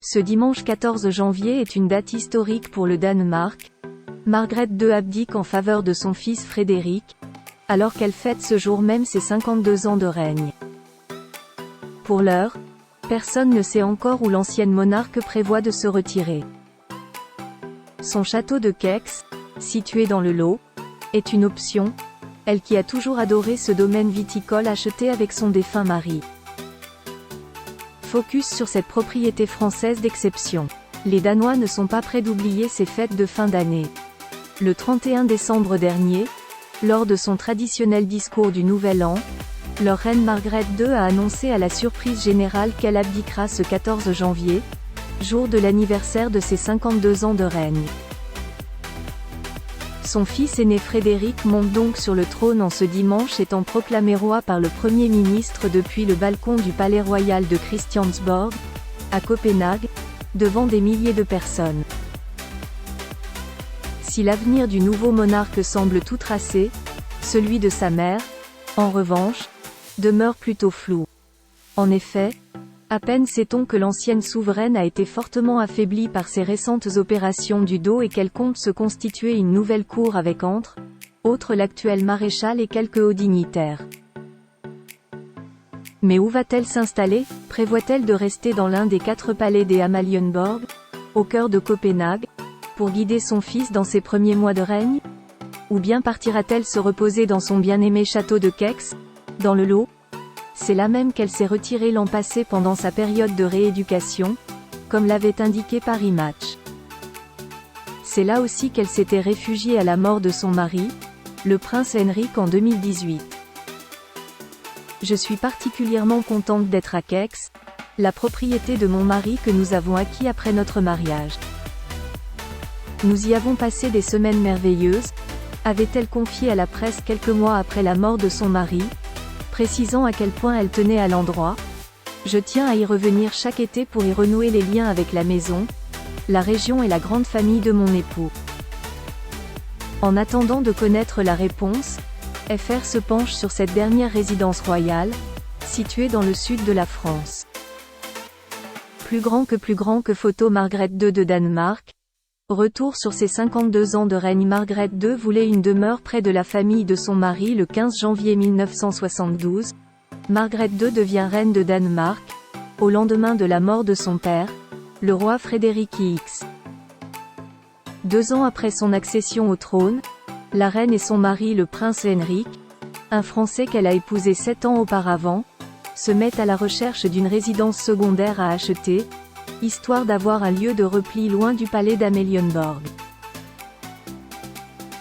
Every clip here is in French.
Ce dimanche 14 janvier est une date historique pour le Danemark. Margrethe II abdique en faveur de son fils Frédéric, alors qu'elle fête ce jour même ses 52 ans de règne. Pour l'heure, personne ne sait encore où l'ancienne monarque prévoit de se retirer. Son château de Keks, situé dans le Lot, est une option, elle qui a toujours adoré ce domaine viticole acheté avec son défunt mari. Focus sur cette propriété française d'exception. Les Danois ne sont pas près d'oublier ces fêtes de fin d'année. Le 31 décembre dernier, lors de son traditionnel discours du Nouvel An, leur reine Margrethe II a annoncé à la surprise générale qu'elle abdiquera ce 14 janvier, jour de l'anniversaire de ses 52 ans de règne. Son fils aîné Frédéric monte donc sur le trône en ce dimanche, étant proclamé roi par le Premier ministre depuis le balcon du Palais Royal de Christiansborg, à Copenhague, devant des milliers de personnes. Si l'avenir du nouveau monarque semble tout tracé, celui de sa mère, en revanche, demeure plutôt flou. En effet, à peine sait-on que l'ancienne souveraine a été fortement affaiblie par ses récentes opérations du dos et qu'elle compte se constituer une nouvelle cour avec entre autres l'actuel maréchal et quelques hauts dignitaires. Mais où va-t-elle s'installer? Prévoit-elle de rester dans l'un des 4 palais des Amalienborg, au cœur de Copenhague, pour guider son fils dans ses premiers mois de règne? Ou bien partira-t-elle se reposer dans son bien-aimé château de Keks, dans le Lot? C'est là même qu'elle s'est retirée l'an passé pendant sa période de rééducation, comme l'avait indiqué Paris Match. C'est là aussi qu'elle s'était réfugiée à la mort de son mari, le prince Henrik en 2018. Je suis particulièrement contente d'être à Keks, la propriété de mon mari que nous avons acquis après notre mariage. Nous y avons passé des semaines merveilleuses, avait-elle confié à la presse quelques mois après la mort de son mari, précisant à quel point elle tenait à l'endroit. Je tiens à y revenir chaque été pour y renouer les liens avec la maison, la région et la grande famille de mon époux. En attendant de connaître la réponse, FR se penche sur cette dernière résidence royale, située dans le sud de la France. Plus grand que photo Margrethe II de Danemark. Retour sur ses 52 ans de règne. Margrethe II voulait une demeure près de la famille de son mari le 15 janvier 1972. Margrethe II devient reine de Danemark, au lendemain de la mort de son père, le roi Frédéric X. 2 ans après son accession au trône, la reine et son mari le prince Henrik, un Français qu'elle a épousé 7 ans auparavant, se mettent à la recherche d'une résidence secondaire à acheter, histoire d'avoir un lieu de repli loin du palais d'Amalienborg.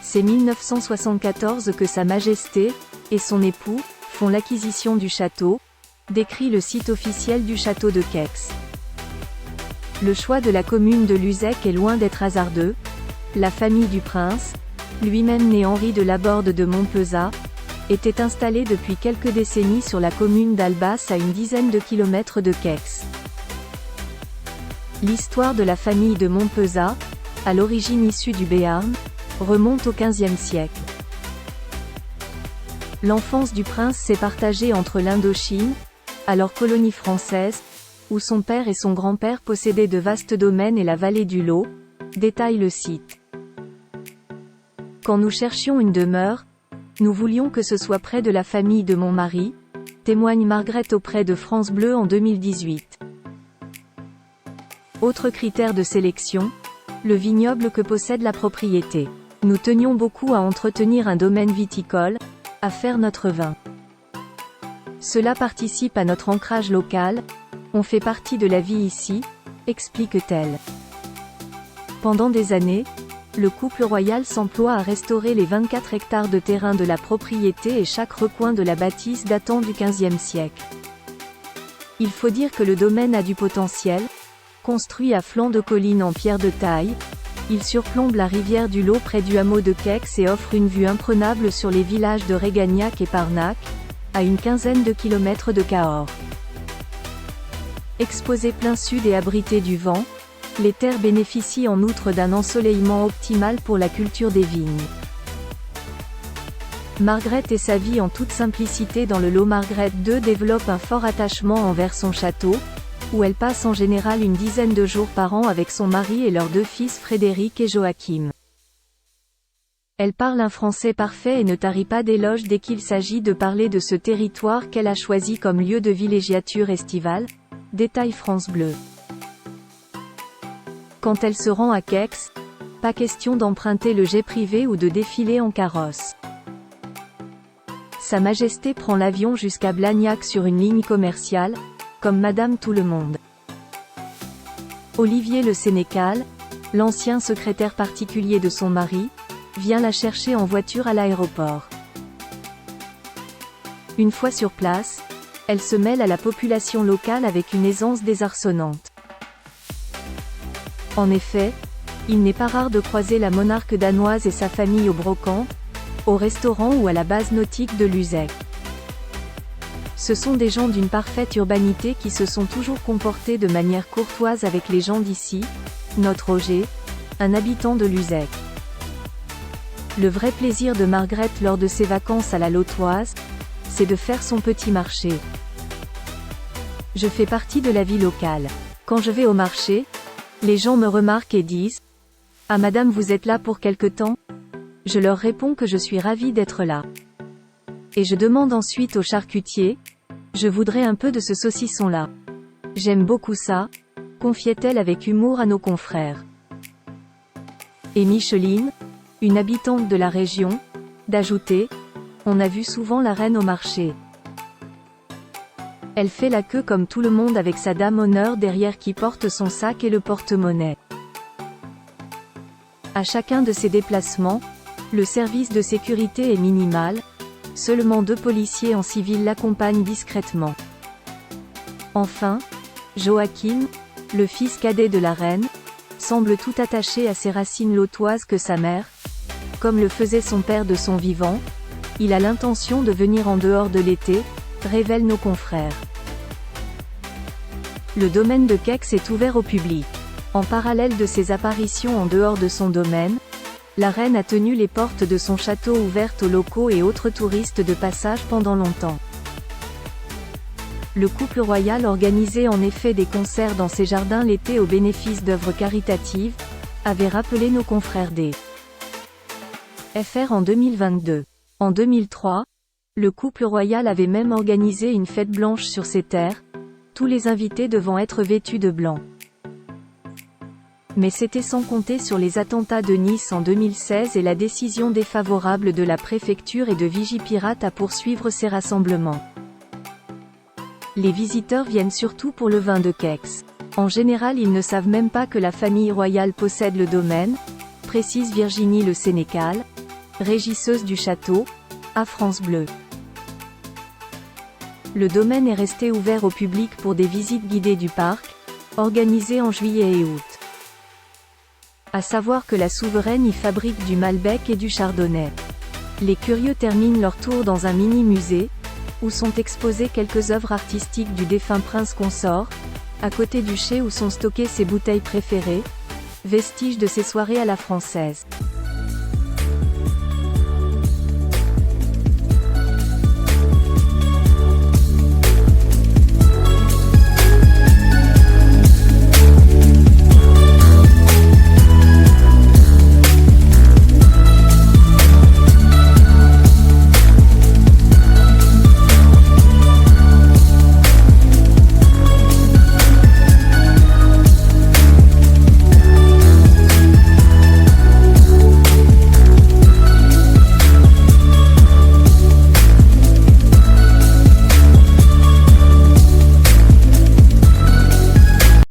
C'est 1974 que Sa Majesté et son époux font l'acquisition du château, décrit le site officiel du château de Keks. Le choix de la commune de Luzec est loin d'être hasardeux. La famille du prince, lui-même né Henri de Laborde de Montpezat, était installée depuis quelques décennies sur la commune d'Albas à une dizaine de kilomètres de Keks. L'histoire de la famille de Montpezat, à l'origine issue du Béarn, remonte au XVe siècle. L'enfance du prince s'est partagée entre l'Indochine, alors colonie française, où son père et son grand-père possédaient de vastes domaines, et la vallée du Lot, détaille le site. Quand nous cherchions une demeure, nous voulions que ce soit près de la famille de mon mari, témoigne Margrethe auprès de France Bleu en 2018. Autre critère de sélection, le vignoble que possède la propriété. Nous tenions beaucoup à entretenir un domaine viticole, à faire notre vin. Cela participe à notre ancrage local, on fait partie de la vie ici, explique-t-elle. Pendant des années, le couple royal s'emploie à restaurer les 24 hectares de terrain de la propriété et chaque recoin de la bâtisse datant du XVe siècle. Il faut dire que le domaine a du potentiel. Construit à flanc de colline en pierre de taille, il surplombe la rivière du Lot près du hameau de Keks et offre une vue imprenable sur les villages de Régagnac et Parnac, à une quinzaine de kilomètres de Cahors. Exposé plein sud et abrité du vent, les terres bénéficient en outre d'un ensoleillement optimal pour la culture des vignes. Margrethe et sa vie en toute simplicité dans le Lot. Margrethe II développe un fort attachement envers son château, où elle passe en général une dizaine de jours par an avec son mari et leurs 2 fils Frédéric et Joachim. Elle parle un français parfait et ne tarit pas d'éloges dès qu'il s'agit de parler de ce territoire qu'elle a choisi comme lieu de villégiature estivale, détaille France Bleu. Quand elle se rend à Gex, pas question d'emprunter le jet privé ou de défiler en carrosse. Sa Majesté prend l'avion jusqu'à Blagnac sur une ligne commerciale, comme Madame Tout-le-Monde. Olivier Le Sénécal, l'ancien secrétaire particulier de son mari, vient la chercher en voiture à l'aéroport. Une fois sur place, elle se mêle à la population locale avec une aisance désarçonnante. En effet, il n'est pas rare de croiser la monarque danoise et sa famille au brocante, au restaurant ou à la base nautique de Luzec. Ce sont des gens d'une parfaite urbanité qui se sont toujours comportés de manière courtoise avec les gens d'ici, note Roger, un habitant de Luzec. Le vrai plaisir de Margrethe lors de ses vacances à la Lautoise, c'est de faire son petit marché. Je fais partie de la vie locale. Quand je vais au marché, les gens me remarquent et disent « Ah madame, vous êtes là pour quelque temps ?» Je leur réponds que je suis ravie d'être là. Et je demande ensuite au charcutier « Je voudrais un peu de ce saucisson-là. J'aime beaucoup ça », confiait-elle avec humour à nos confrères. Et Micheline, une habitante de la région, d'ajouter « On a vu souvent la reine au marché. Elle fait la queue comme tout le monde avec sa dame honneur derrière qui porte son sac et le porte-monnaie. » À chacun de ces déplacements, le service de sécurité est minimal, seulement 2 policiers en civil l'accompagnent discrètement. Enfin, Joachim, le fils cadet de la reine, semble tout attaché à ses racines lautoises que sa mère, comme le faisait son père de son vivant, il a l'intention de venir en dehors de l'été, révèlent nos confrères. Le domaine de Gex est ouvert au public. En parallèle de ses apparitions en dehors de son domaine, la reine a tenu les portes de son château ouvertes aux locaux et autres touristes de passage pendant longtemps. Le couple royal organisait en effet des concerts dans ses jardins l'été au bénéfice d'œuvres caritatives, avait rappelé nos confrères des FR en 2022. En 2003, le couple royal avait même organisé une fête blanche sur ses terres, tous les invités devant être vêtus de blanc. Mais c'était sans compter sur les attentats de Nice en 2016 et la décision défavorable de la préfecture et de Vigipirate à poursuivre ces rassemblements. Les visiteurs viennent surtout pour le vin de Gex. En général, ils ne savent même pas que la famille royale possède le domaine, précise Virginie Le Sénécal, régisseuse du château, à France Bleu. Le domaine est resté ouvert au public pour des visites guidées du parc, organisées en juillet et août. À savoir que la souveraine y fabrique du Malbec et du Chardonnay. Les curieux terminent leur tour dans un mini-musée, où sont exposées quelques œuvres artistiques du défunt prince consort, à côté du chai où sont stockées ses bouteilles préférées, vestiges de ses soirées à la française.